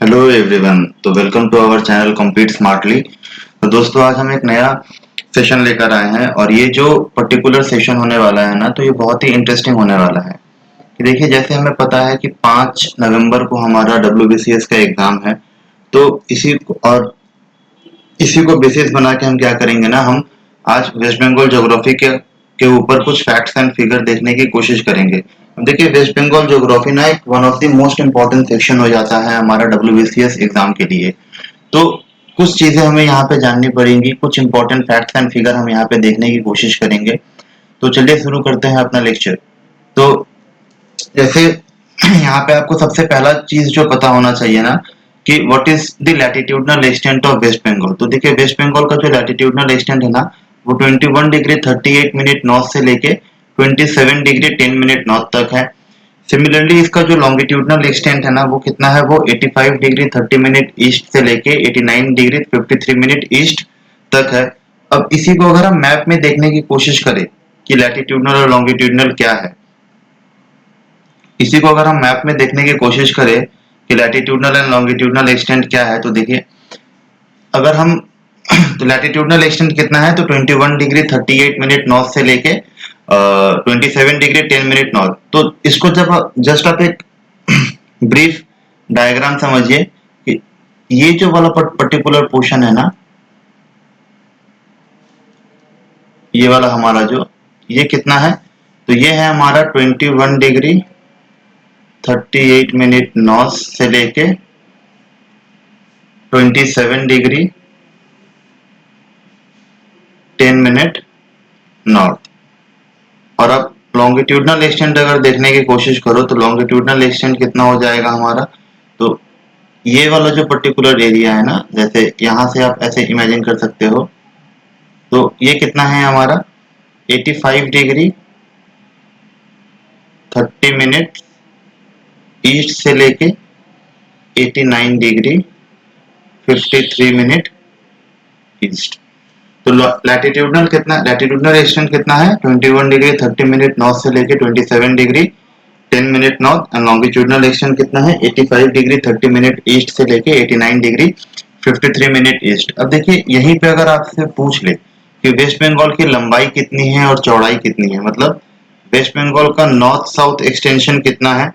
Hello everyone. तो welcome to our channel compete smartly. तो दोस्तों आज हम एक नया सेशन लेकर आए हैं और ये जो पर्टिकुलर सेशन होने वाला है ना, तो ये बहुत ही इंटरेस्टिंग होने वाला है। कि देखिए, जैसे हमें पता है कि 5 नवंबर को हमारा WBCS का एग्जाम है। तो इसी को बेसिस बना के हम क्या करेंगे ना, हम आज वेस्ट बंगाल ज्योग्राफी के ऊपर कुछ फैक्ट्स एंड फिगर देखने की कोशिश करेंगे। अब देखिए, वेस्ट बंगाल ज्योग्राफी ना एक one of the most important section हो जाता है हमारा WBCS एग्जाम के लिए। तो कुछ चीजें हमें यहाँ पे जाननी पड़ेंगी, कुछ इंपॉर्टेंट फैक्ट्स एंड फिगर हम यहाँ पे देखने की कोशिश करेंगे। तो चलिए शुरू करते हैं अपना लेक्चर। तो जैसे यहाँ पे आपको सबसे पहला चीज जो पता होना चाहिए ना, कि what is the latitudinal extent of waste Bengal. तो देखिए, वेस्ट बंगाल का जो लैटिट्यूडनल एक्सटेंट है ना, वो 21 डिग्री 38 मिनट नॉर्थ से लेके 27 डिग्री 10 मिनट नॉर्थ तक है। सिमिलरली इसका जो लॉन्गिट्यूडनल एक्सटेंट है ना, वो कितना है, वो 85 डिग्री 30 मिनट ईस्ट से लेके 89 डिग्री 53 मिनट ईस्ट तक है। अब इसी को अगर हम मैप में देखने की कोशिश करें कि लैटिट्यूडनल और लॉन्गिट्यूडनल क्या है, इसी को अगर हम मैप में देखने की कोशिश करें कि लैटिट्यूडनल एंड लॉन्गिट्यूडनल एक्सटेंट क्या है, तो देखिए, अगर हम तो लैटिट्यूडनल एक्सटेंट कितना है, तो 21 डिग्री 38 मिनट नॉर्थ से लेके 27 डिग्री 10 मिनट नॉर्थ। तो इसको जब जस्ट आप एक ब्रीफ डायग्राम समझिए कि ये जो वाला पर्टिकुलर पोर्शन है ना, ये वाला हमारा जो ये कितना है, तो ये है हमारा 21 डिग्री 38 मिनट नॉर्थ से लेके 27 डिग्री 10 मिनट नॉर्थ। और अब लॉन्गिट्यूडनल एक्सटेंट अगर देखने की कोशिश करो, तो लॉन्गिट्यूडनल एक्सटेंट कितना हो जाएगा हमारा, तो ये वाला जो पर्टिकुलर एरिया है ना, जैसे यहां से आप ऐसे इमेजिन कर सकते हो, तो ये कितना है हमारा 85 डिग्री 30 मिनट ईस्ट से लेके 89 डिग्री 53 मिनट ईस्ट। तो लैटिट्यूडनल एक्सटेंट कितना है, 21 डिग्री 30 मिनट नॉर्थ से लेके 27 degree 10 minute north. And longitudinal extent कितना है, 85 डिग्री 30 मिनट ईस्ट से लेके 89 डिग्री 53 मिनट ईस्ट। अब देखिए, यहीं पे अगर आपसे पूछ ले कि वेस्ट बंगाल की लंबाई कितनी है और चौड़ाई कितनी है, मतलब वेस्ट बंगाल का नॉर्थ साउथ एक्सटेंशन कितना है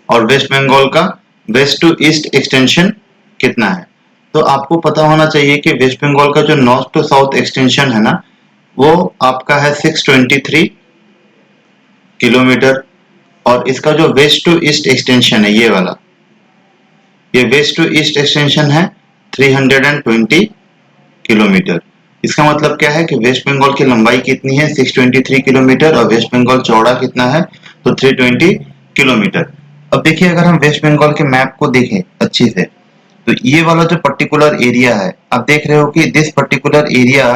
और वेस्ट बंगाल का वेस्ट टू ईस्ट एक्सटेंशन कितना है, तो आपको पता होना चाहिए कि वेस्ट बंगाल का जो नॉर्थ टू साउथ एक्सटेंशन है ना, वो आपका है 623 किलोमीटर। और इसका जो वेस्ट टू ईस्ट एक्सटेंशन है, ये वाला, ये वेस्ट टू ईस्ट एक्सटेंशन है 320 किलोमीटर। इसका मतलब क्या है कि वेस्ट बंगाल की लंबाई कितनी है, 623 किलोमीटर, और वेस्ट बंगाल चौड़ा कितना है, तो 320 किलोमीटर। अब देखिए, अगर हम वेस्ट बंगाल के मैप को देखें अच्छी से, तो ये वाला जो पर्टिकुलर एरिया है, आप देख रहे हो कि दिस पर्टिकुलर एरिया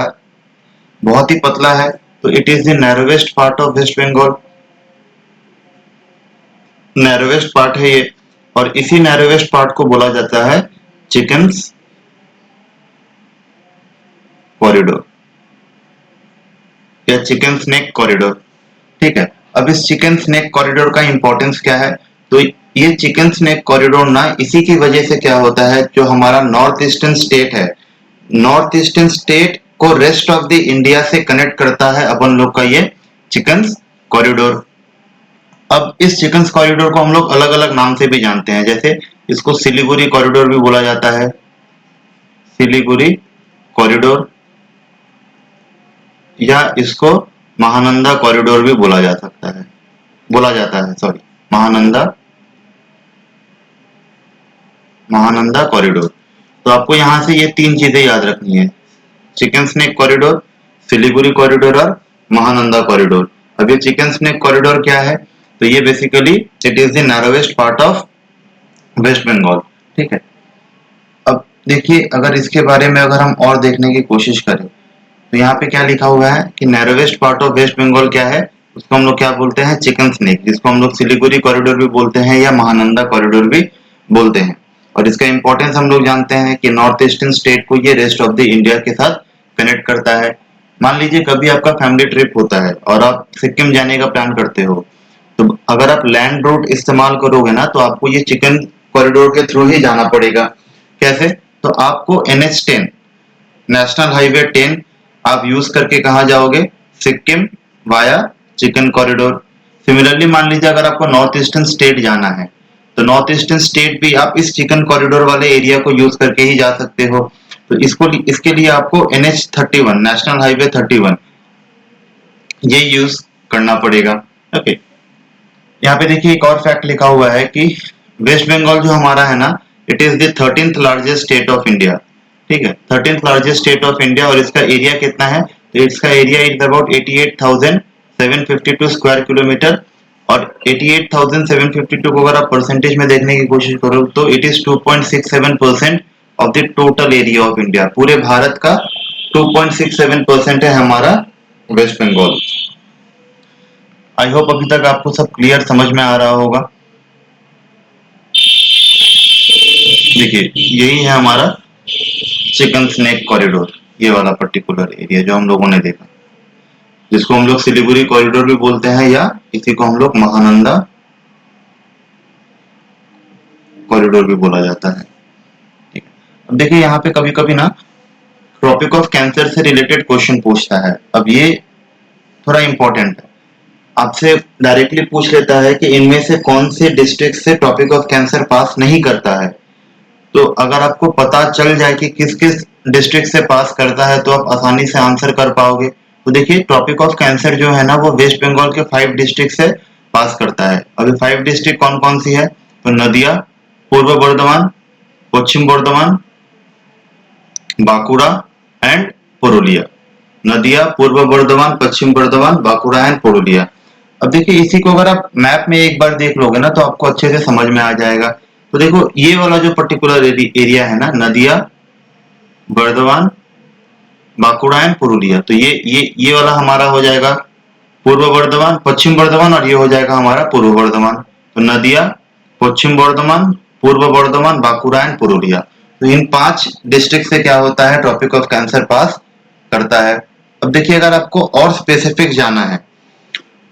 बहुत ही पतला है, तो it is the narrowest part of waste Bengal. Narrowest part है ये, और इसी नैरोवेस्ट पार्ट को बोला जाता है चिकन्स कॉरिडोर या चिकन स्नेक कॉरिडोर। ठीक है, अब इस चिकन स्नेक कॉरिडोर का इंपॉर्टेंस क्या है, तो ये चिकन स्नेक कॉरिडोर ना इसी की वजह से क्या होता है, जो हमारा नॉर्थ ईस्टर्न स्टेट है, नॉर्थ ईस्टर्न स्टेट को रेस्ट ऑफ द इंडिया से कनेक्ट करता है अपन लोग का ये चिकन कॉरिडोर। अब इस चिकन कॉरिडोर को हम लोग अलग अलग नाम से भी जानते हैं, जैसे इसको सिलीगुड़ी कॉरिडोर भी बोला जाता है, सिलीगुड़ी कॉरिडोर, या इसको महानंदा कॉरिडोर भी बोला जाता है सॉरी, महानंदा कॉरिडोर। तो आपको यहां से ये तीन चीजें याद रखनी है, chicken snake corridor, Siliguri corridor और महानंदा कॉरिडोर। अब ये चिकन स्नेक कॉरिडोर क्या है, तो ये basically it is the narrowest part of waste Bengal. ठीक है, अब देखिए, अगर इसके बारे में अगर हम और देखने की कोशिश करें, तो यहाँ पे क्या लिखा हुआ है कि narrowest part of waste Bengal क्या है, उसको हम लोग क्या बोलते हैं, चिकन स्नेक, जिसको हम लोग सिलीगुड़ी कॉरिडोर भी बोलते हैं या महानंदा कॉरिडोर भी बोलते हैं। और इसका इंपॉर्टेंस हम लोग जानते हैं कि नॉर्थ ईस्टर्न स्टेट को ये रेस्ट ऑफ द इंडिया के साथ कनेक्ट करता है। मान लीजिए कभी आपका फैमिली ट्रिप होता है और आप सिक्किम जाने का प्लान करते हो, तो अगर आप लैंड रूट इस्तेमाल करोगे ना, तो आपको ये चिकन कॉरिडोर के थ्रू ही जाना पड़ेगा। कैसे? तो आपको NH10 नेशनल हाईवे 10 आप यूज करके कहा जाओगे? Sikkim via chicken corridor. Similarly मान लीजिए अगर आपको नॉर्थ ईस्टर्न स्टेट जाना है तो नॉर्थ ईस्टर्न स्टेट भी आप इस चिकन कॉरिडोर वाले एरिया को यूज करके ही जा सकते हो। तो इसके लिए आपको NH31 नेशनल हाईवे 31 ये यूज करना पड़ेगा। ओके, यहाँ पे देखिए एक और फैक्ट लिखा हुआ है कि वेस्ट बंगाल जो हमारा है ना, it is the 13th largest state of India. ठीक है, 13th largest state of India. और इसका एरिया कितना है? तो इसका area is about 88,752 square kilometre. और 88,752 को अगर आप परसेंटेज में देखने की कोशिश करो तो it is 2.67% of the total area of India. पूरे भारत का 2.67% है हमारा वेस्ट बंगाल। आई होप अभी तक आपको सब क्लियर समझ में आ रहा होगा। देखिए यही है हमारा चिकन स्नैक कॉरिडोर, ये वाला पर्टिकुलर एरिया जो हम लोगों ने देखा, जिसको हम लोग सिलीगुड़ी कॉरिडोर भी बोलते हैं या इसी को हम लोग महानंदा कॉरिडोर भी बोला जाता है। ठीक है, अब देखिए यहाँ पे कभी कभी ना ट्रॉपिक ऑफ कैंसर से रिलेटेड क्वेश्चन पूछता है। अब ये थोड़ा इंपॉर्टेंट है, आपसे डायरेक्टली पूछ लेता है कि इनमें से कौन से डिस्ट्रिक्ट से ट्रॉपिक ऑफ कैंसर पास नहीं करता है। तो अगर आपको पता चल जाए कि किस किस डिस्ट्रिक्ट से पास करता है तो आप आसानी से आंसर कर पाओगे। तो देखिए ट्रॉपिक ऑफ कैंसर जो है ना वो वेस्ट बंगाल के 5 डिस्ट्रिक्ट से पास करता है। अभी 5 डिस्ट्रिक्ट कौन कौन सी है? तो नदिया, पूर्व बर्धमान, पश्चिम बर्धमान, बांकुड़ा एंड पुरुलिया। नदिया, पूर्व बर्धमान, पश्चिम बर्धमान, बांकुड़ा एंड पुरुलिया। अब देखिए इसी को अगर आप मैप में एक बार देख लोगे ना तो आपको अच्छे से समझ में आ जाएगा। तो देखो ये वाला जो पर्टिकुलर एरिया है ना, नदिया, बर्धमान, बांकुड़ा एंड पुरुलिया, तो ये वाला हमारा हो जाएगा पूर्व बर्धमान, पश्चिम बर्धमान, और ये हो जाएगा हमारा पूर्व बर्धमान। तो नदिया, पश्चिम बर्धमान, पूर्व बर्धमान, बांकुड़ा एंड पुरुलिया, तो इन 5 डिस्ट्रिक्ट से क्या होता है? ट्रॉपिक ऑफ कैंसर पास करता है। अब देखिए अगर आपको और स्पेसिफिक जाना है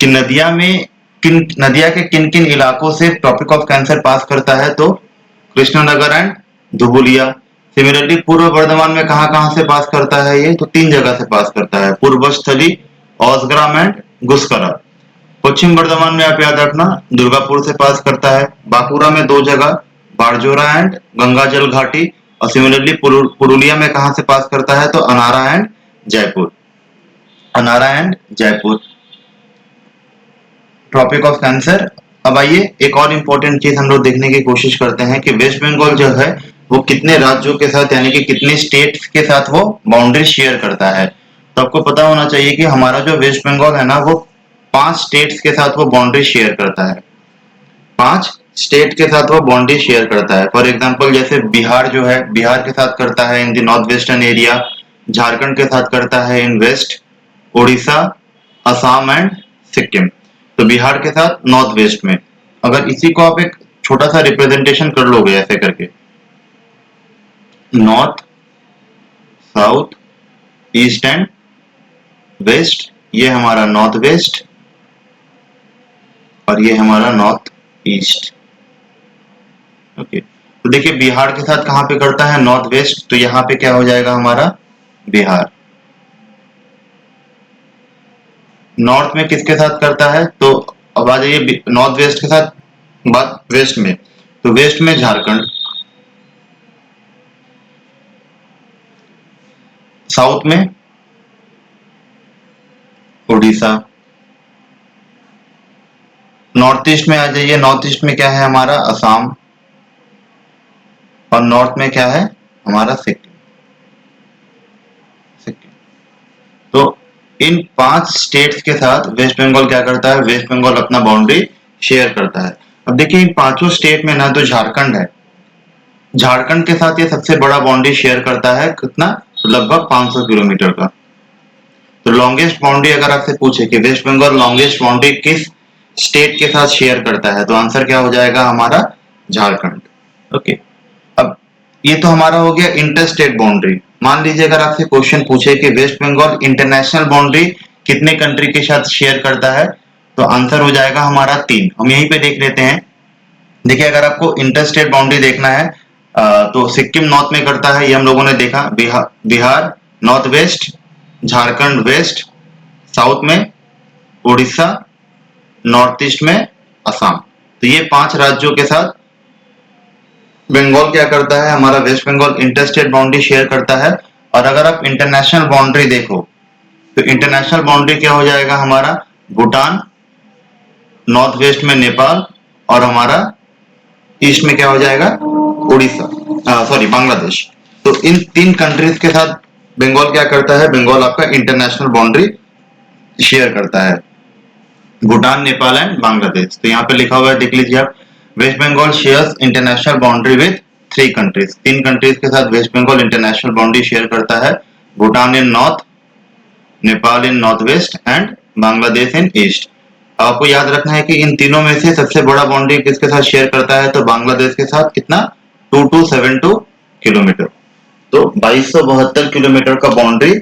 कि नदिया के किन किन इलाकों से ट्रॉपिक ऑफ कैंसर पास करता है, तो कृष्णनगर एंड धुबुलिया। सिमिलरली पूर्व बर्धमान में कहां कहां से पास करता है ये? तो 3 जगह से पास करता है, पूर्वस्थली, औसग्राम एंड गुस्करा। पश्चिम बर्धमान में आप याद रखना दुर्गापुर से पास करता है। बांकुड़ा में 2 जगह, बारजोरा एंड गंगाजल घाटी। और सिमिलरली पुरुलिया में कहां से पास करता है? तो अनारा एंड जयपुर। अनारा and Jaipur Tropic of Cancer. अब आइए एक और इम्पोर्टेंट चीज हम लोग देखने की कोशिश करते हैं कि वेस्ट बंगाल जो है वो कितने राज्यों के साथ यानी कि कितने स्टेट्स के साथ वो बाउंड्री शेयर करता है। तो आपको पता होना चाहिए कि हमारा जो वेस्ट बंगाल है ना वो 5 स्टेट्स के साथ वो बाउंड्री शेयर करता है। 5 स्टेट के साथ वो बाउंड्री शेयर करता है। फॉर एग्जाम्पल जैसे बिहार जो है, बिहार के साथ करता है in the north western area, Jharkhand के साथ करता है इन वेस्ट, उड़ीसा, असम एंड सिक्किम। तो बिहार के साथ नॉर्थ वेस्ट में। अगर इसी को आप एक छोटा सा रिप्रेजेंटेशन कर लोगे ऐसे करके, north, south, east and west, ये हमारा नॉर्थ वेस्ट और ये हमारा नॉर्थ ईस्ट। ओके, तो देखिए बिहार के साथ कहां पे करता है? नॉर्थ वेस्ट, तो यहां पे क्या हो जाएगा हमारा? बिहार। नॉर्थ में किसके साथ करता है? तो अब आ जाइए नॉर्थ वेस्ट के साथ, बात वेस्ट में, तो वेस्ट में झारखंड, साउथ में उड़ीसा, नॉर्थ ईस्ट में आ जाइए, नॉर्थ ईस्ट में क्या है हमारा? असम, और नॉर्थ में क्या है हमारा? सिक्किम। तो इन 5 स्टेट्स के साथ वेस्ट बंगाल क्या करता है? वेस्ट बंगाल अपना बाउंड्री शेयर करता है। अब देखिए इन 5 स्टेट में ना तो झारखंड है, झारखंड के साथ ये सबसे बड़ा बाउंड्री शेयर करता है, कितना? तो लगभग 500 किलोमीटर का। तो लॉन्गेस्ट बाउंड्री अगर आपसे पूछे कि वेस्ट बंगाल लॉन्गेस्ट बाउंड्री किस स्टेट के साथ शेयर करता है, तो आंसर क्या हो जाएगा हमारा? झारखंड। ओके, अब ये तो हमारा हो गया इंटर स्टेट बाउंड्री। मान लीजिए अगर आपसे क्वेश्चन पूछे कि वेस्ट बंगाल इंटरनेशनल बाउंड्री कितने कंट्री के साथ शेयर करता है, तो आंसर हो जाएगा हमारा 3। हम यहीं पे देख लेते हैं देखिए अगर आपको इंटर स्टेट बाउंड्री देखना है तो सिक्किम नॉर्थ में करता है, ये हम लोगों ने देखा। Bihar north west, Jharkhand west, south में उड़ीसा, नॉर्थ ईस्ट में असम। तो ये 5 राज्यों के साथ बंगाल क्या करता है, हमारा West Bengal inter state boundary share करता है। और अगर आप इंटरनेशनल बाउंड्री देखो तो इंटरनेशनल बाउंड्री क्या हो जाएगा हमारा, भूटान, नॉर्थ वेस्ट में नेपाल, और हमारा ईस्ट में क्या हो जाएगा, उड़ीसा, सॉरी बांग्लादेश। तो इन 3 कंट्रीज के साथ बंगाल क्या करता है, बंगाल आपका इंटरनेशनल बाउंड्री शेयर करता है, भूटान, नेपाल एंड बांग्लादेश। तो यहाँ पे लिखा हुआ है, देख लीजिए आप, West Bengal shares international boundary with 3 countries. 3 countries के साथ West Bengal international boundary share करता है, Bhutan in north, Nepal in north west and Bangladesh in east. आपको याद रखना है कि इन तीनों में से सबसे बड़ा बाउंड्री किसके साथ शेयर करता है, तो बांग्लादेश के साथ। कितना, 2272 किलोमीटर। तो 2272 किलोमीटर का बाउंड्री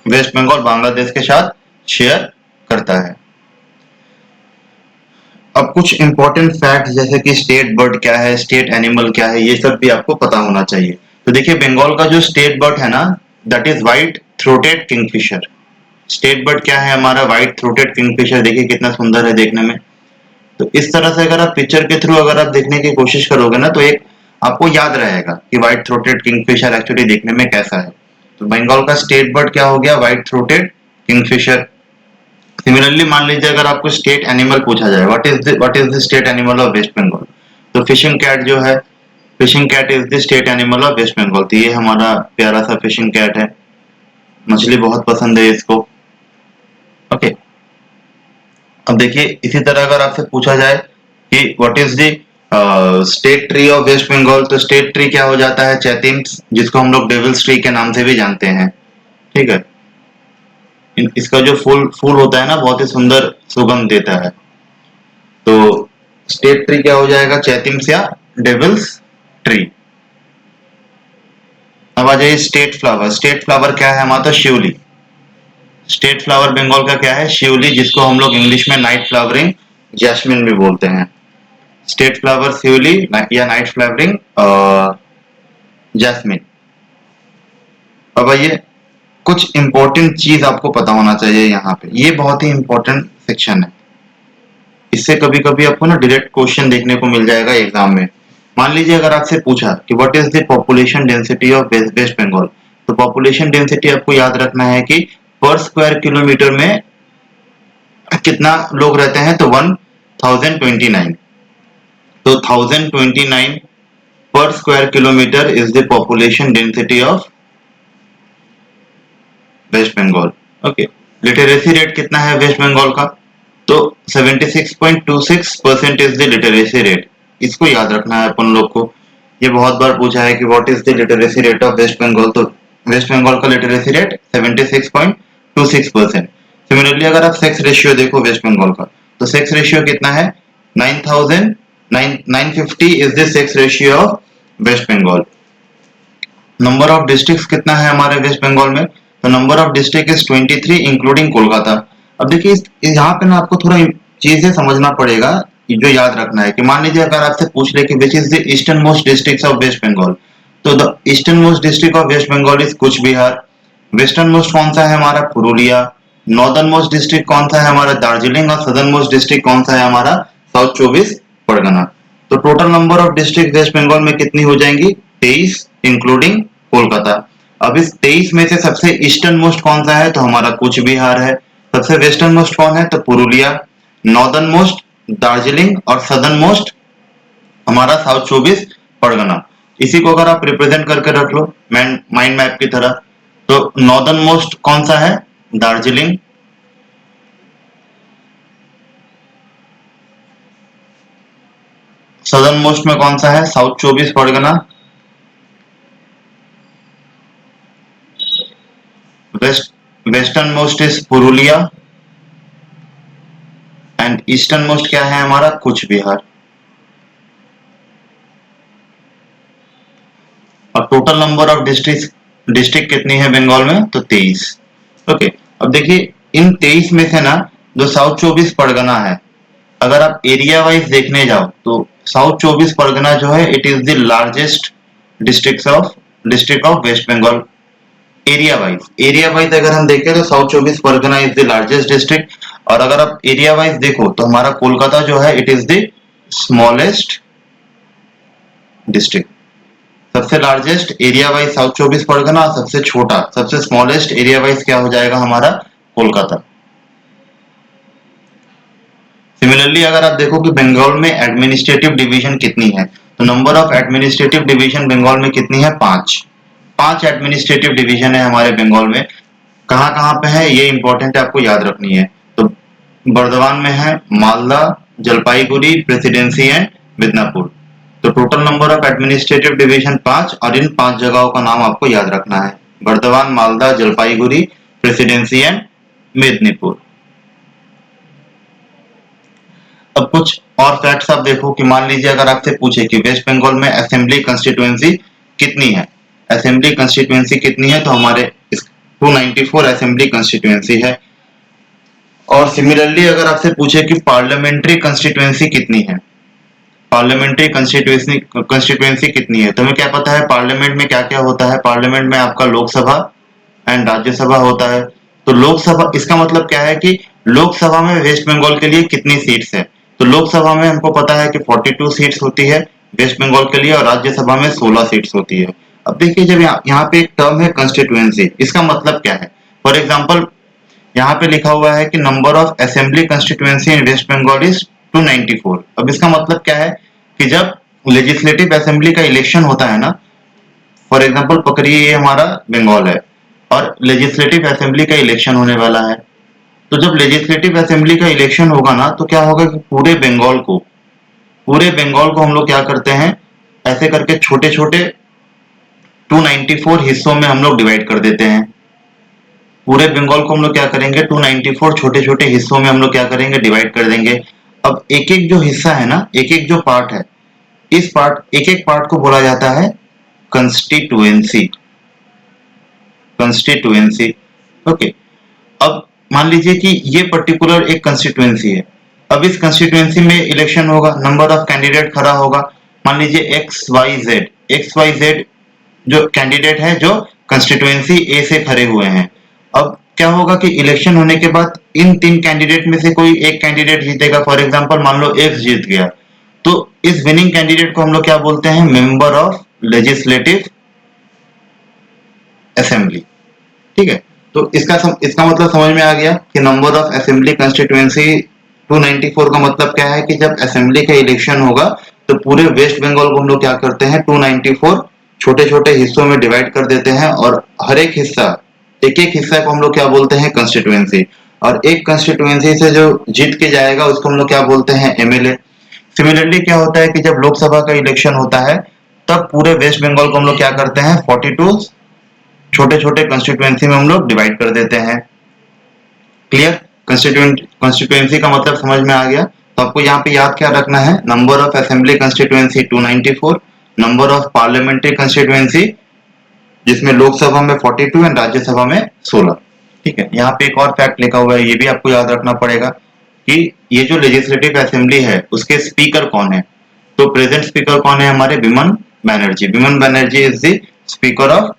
वेस्ट बंगाल बांग्लादेश के साथ शेयर करता है। अब कुछ इंपॉर्टेंट फैक्ट जैसे कि स्टेट बर्ड क्या है, स्टेट एनिमल क्या है, ये सब भी आपको पता होना चाहिए। तो देखिए बंगाल का जो स्टेट बर्ड है ना, that is white throated Kingfisher. State bird क्या है हमारा, व्हाइट थ्रोटेड किंगफिशर। देखिए कितना सुंदर है देखने में। तो इस तरह से अगर आप पिक्चर के थ्रू अगर आप देखने की कोशिश करोगे ना, तो एक आपको याद रहेगा कि व्हाइट थ्रोटेड किंगफिशर एक्चुअली देखने में कैसा है। तो बंगाल का स्टेट बर्ड क्या हो गया, व्हाइट थ्रोटेड किंगफिशर। सिमिलरली मान लीजिए अगर आपको स्टेट एनिमल पूछा जाए, what is the state animal of waste Bengal, तो फिशिंग कैट जो है, fishing cat is the state animal of waste Bengal. तो ये हमारा प्यारा सा फिशिंग कैट है, मछली बहुत पसंद है इसको। ओके, अब देखिए इसी तरह अगर आपसे पूछा जाए कि what is the state tree of waste Bengal, तो स्टेट ट्री क्या हो जाता है, चैतिम्स, जिसको हम लोग डेविल्स ट्री के नाम से भी जानते हैं। ठीक है, इसका जो फूल फूल होता है ना, बहुत ही सुंदर सुगंध देता है। तो स्टेट ट्री क्या हो जाएगा, चैतिम्स या डेविल्स ट्री। अब आ जाइए स्टेट फ्लावर। स्टेट फ्लावर क्या है हमारा, तो शिवली। स्टेट फ्लावर बंगाल का क्या है, शिवली, जिसको हम लोग इंग्लिश में नाइट फ्लावरिंग जैस्मिन भी बोलते हैं। स्टेट फ्लावर शिवली या नाइट फ्लावरिंग जैस्मिन। अब आइए कुछ इंपॉर्टेंट चीज आपको पता होना चाहिए यहाँ पे, ये बहुत ही इंपॉर्टेंट सेक्शन है। इससे कभी कभी आपको ना डायरेक्ट क्वेश्चन देखने को मिल जाएगा एग्जाम में। मान लीजिए अगर आपसे पूछा कि what is the population density of waste Bengal, तो पॉपुलेशन डेंसिटी आपको याद रखना है कि पर स्क्वायर किलोमीटर में कितना लोग रहते हैं, तो 1029। तो 1029 पर square kilometre is the population density of waste Bengal. Okay, literacy rate कितना है वेस्ट बंगाल का, तो 76.26% इज द लिटरेसी रेट। इसको याद रखना है अपन लोग को। ये बहुत बार पूछा है कि what is the literacy rate of waste Bengal, तो वेस्ट बंगाल का लिटरेसी रेट 76.26%। सिमिलरली अगर आप सेक्स रेशियो देखो वेस्ट बंगाल का, तो सेक्स रेशियो कितना है, 9,950 is the sex ratio of waste Bengal. Number of districts कितना है हमारे वेस्ट बंगाल में, तो number of district is 23 including Kolkata. अब देखिए यहाँ पे ना आपको थोड़ा चीजें समझना पड़ेगा, जो याद रखना है कि मान लीजिए अगर आपसे पूछ ले कि which is the eastern most district of waste Bengal, तो the eastern most district of waste Bengal is Cooch Behar. Western most कौन सा है हमारा, पुरुलिया। नॉर्दर्न मोस्ट डिस्ट्रिक्ट कौन सा है हमारा, दार्जिलिंग। और सदर्न मोस्ट डिस्ट्रिक्ट कौन सा है हमारा, साउथ 24 परगना। तो total number of district West Bengal में कितनी हो जाएंगी, 23 इंक्लूडिंग कोलकाता। अब इस 23 में से सबसे ईस्टर्न मोस्ट कौन सा है, तो हमारा कुछ बिहार है। सबसे वेस्टर्न मोस्ट कौन है, तो पुरुलिया। नॉर्दर्न मोस्ट दार्जिलिंग, और सदर्न मोस्ट हमारा साउथ 24 परगना। इसी को अगर आप रिप्रेजेंट करके रख लो माइंड मैप की तरह, तो नॉर्दर्न मोस्ट कौन सा है, दार्जिलिंग। सदर्न मोस्ट में कौन सा है, south 24 Pargana. Western most is Purulia and eastern most क्या है हमारा, कुछ बिहार। और टोटल नंबर ऑफ डिस्ट्रिक्ट कितनी है बंगाल में, तो 23। ओके, अब देखिए इन 23 में से ना जो साउथ 24 परगना है, अगर आप एरिया वाइज देखने जाओ तो साउथ 24 परगना जो है it is the largest district of waste Bengal. Area wise अगर हम देखें तो south 24 Pargana is the largest district, और अगर आप एरिया वाइज देखो तो हमारा कोलकाता जो है it is the smallest district. सबसे largest area wise South 24 Pargana, सबसे छोटा सबसे स्मॉलेस्ट एरिया वाइज क्या हो जाएगा हमारा कोलकाता। सिमिलरली अगर आप देखो कि बंगाल में एडमिनिस्ट्रेटिव डिवीजन कितनी है, तो number of administrative division Bengal में कितनी है? 5। 5 एडमिनिस्ट्रेटिव डिवीजन है हमारे बंगाल में। कहाँ कहाँ पे है ये इंपॉर्टेंट है, आपको याद रखनी है। तो बर्दवान में है, मालदा, जलपाईगुड़ी, प्रेसिडेंसी एंड मिदनापुर। तो total number of administrative division 5, और इन 5 जगहों का नाम आपको याद रखना है, बर्दवान, मालदा, जलपाईगुड़ी, प्रेसिडेंसी एंड मिदनीपुर। अब कुछ और फैक्ट्स आप देखो कि मान लीजिए अगर आपसे पूछे कि वेस्ट बंगाल में असेंबली कंस्टिट्यूएंसी कितनी है, असेंबली कंस्टिट्यूएंसी कितनी है, तो हमारे 294 असेंबली कंस्टिट्यूएंसी है। और सिमिलरली अगर आपसे पूछे कि पार्लियामेंट्री कंस्टिट्यूएंसी कितनी है, पार्लियामेंट्री कंस्टिट्यूएंसी कितनी है, तो हमें क्या पता है पार्लियामेंट में क्या क्या होता है। पार्लियामेंट में आपका लोकसभा एंड राज्यसभा होता है। तो लोकसभा, इसका मतलब क्या है कि लोकसभा में वेस्ट बंगाल के लिए कितनी सीट्स है, तो लोकसभा में हमको पता है कि 42 सीट्स होती है वेस्ट बंगाल के लिए, और राज्यसभा में 16 सीट्स होती है। अब देखिए जब यहाँ पे एक टर्म है कंस्टिट्यूएंसी, इसका मतलब क्या है। फॉर एग्जाम्पल यहाँ पे लिखा हुआ है कि number of assembly constituency in West Bengal is 294। अब इसका मतलब क्या है कि जब लेजिस्लेटिव असेंबली का इलेक्शन होता है ना, फॉर एग्जाम्पल पकड़िए ये हमारा बंगाल है और लेजिस्लेटिव असेंबली का इलेक्शन होने वाला है। तो जब लेजिस्लेटिव असेंबली का इलेक्शन होगा ना, तो क्या होगा कि पूरे बंगाल को हम लोग क्या करते हैं, ऐसे करके छोटे छोटे 294 हिस्सों में हम लोग डिवाइड कर देते हैं। पूरे बंगाल को हम लोग क्या करेंगे, 294 छोटे छोटे हिस्सों में हम लोग क्या करेंगे, डिवाइड कर देंगे। अब एक एक जो हिस्सा है ना, एक एक जो पार्ट है, एक एक पार्ट को बोला जाता है कंस्टिट्यूएंसी। Constituency okay. अब मान लीजिए कि ये पर्टिकुलर एक कंस्टिट्यूएंसी है। अब इस कंस्टिट्यूएंसी में इलेक्शन होगा, नंबर ऑफ कैंडिडेट खड़ा होगा। मान लीजिए एक्स वाई जेड जो कैंडिडेट है जो कंस्टिट्यूएंसी ए से खड़े हुए हैं। अब क्या होगा कि इलेक्शन होने के बाद इन 3 कैंडिडेट में से कोई एक कैंडिडेट जीतेगा। फॉर एग्जांपल मान लो एक्स जीत गया, तो इस विनिंग कैंडिडेट को हम लोग क्या बोलते हैं, मेंबर ऑफ लेजिस्लेटिव असेंबली। ठीक है, तो इसका मतलब समझ में आ गया कि नंबर ऑफ असेंबली कंस्टिट्यूएंसी 294 का मतलब क्या है कि जब असेंबली का इलेक्शन होगा तो पूरे वेस्ट बंगाल को हम लोग क्या करते हैं, 294 छोटे छोटे हिस्सों में डिवाइड कर देते हैं, और हर एक हिस्सा, एक एक हिस्सा को हम लोग क्या बोलते हैं, कंस्टिट्यूएंसी। और एक कंस्टिट्यूएंसी से जो जीत के जाएगा उसको हम लोग क्या बोलते हैं, एमएलए। सिमिलरली क्या होता है कि जब लोकसभा का इलेक्शन होता है तब पूरे वेस्ट बंगाल को हम लोग क्या करते हैं, 42 छोटे छोटे कंस्टिट्यूएंसी में हम लोग डिवाइड कर देते हैं। क्लियर, कंस्टिट्यूएंसी का मतलब समझ में आ गया। तो आपको यहाँ पे याद क्या रखना है, number of assembly constituency 294, number of parliamentary constituency जिसमें लोकसभा में 42 एंड राज्यसभा में 16। ठीक है, यहाँ पे एक और फैक्ट लिखा हुआ है, ये भी आपको याद रखना पड़ेगा कि ये जो लेजिस्लेटिव असेंबली है उसके स्पीकर कौन है। तो प्रेजेंट स्पीकर कौन है, हमारे Biman Banerjee. Biman Banerjee is the speaker of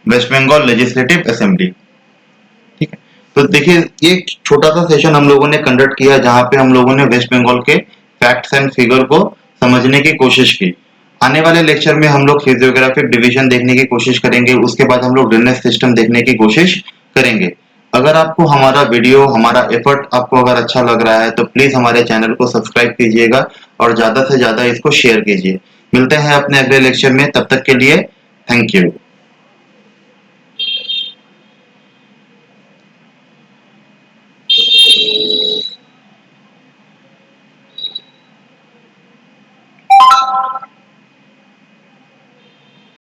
waste Bengal legislative assembly. ठीक है, तो देखिए ये छोटा सा सेशन हम लोगों ने कंडक्ट किया जहां पे हम लोगों ने वेस्ट बंगाल के फैक्ट्स एंड फिगर को समझने की कोशिश की। आने वाले लेक्चर में हम लोग फिजियोग्राफिक डिवीजन देखने की कोशिश करेंगे, उसके बाद हम लोग ड्रेनेज सिस्टम देखने की कोशिश करेंगे। अगर आपको हमारा वीडियो, हमारा एफर्ट आपको अगर अच्छा लग रहा है तो प्लीज हमारे चैनल को सब्सक्राइब कीजिएगा और ज्यादा से ज्यादा इसको शेयर कीजिए। मिलते हैं अपने अगले लेक्चर में, तब तक के लिए थैंक यू।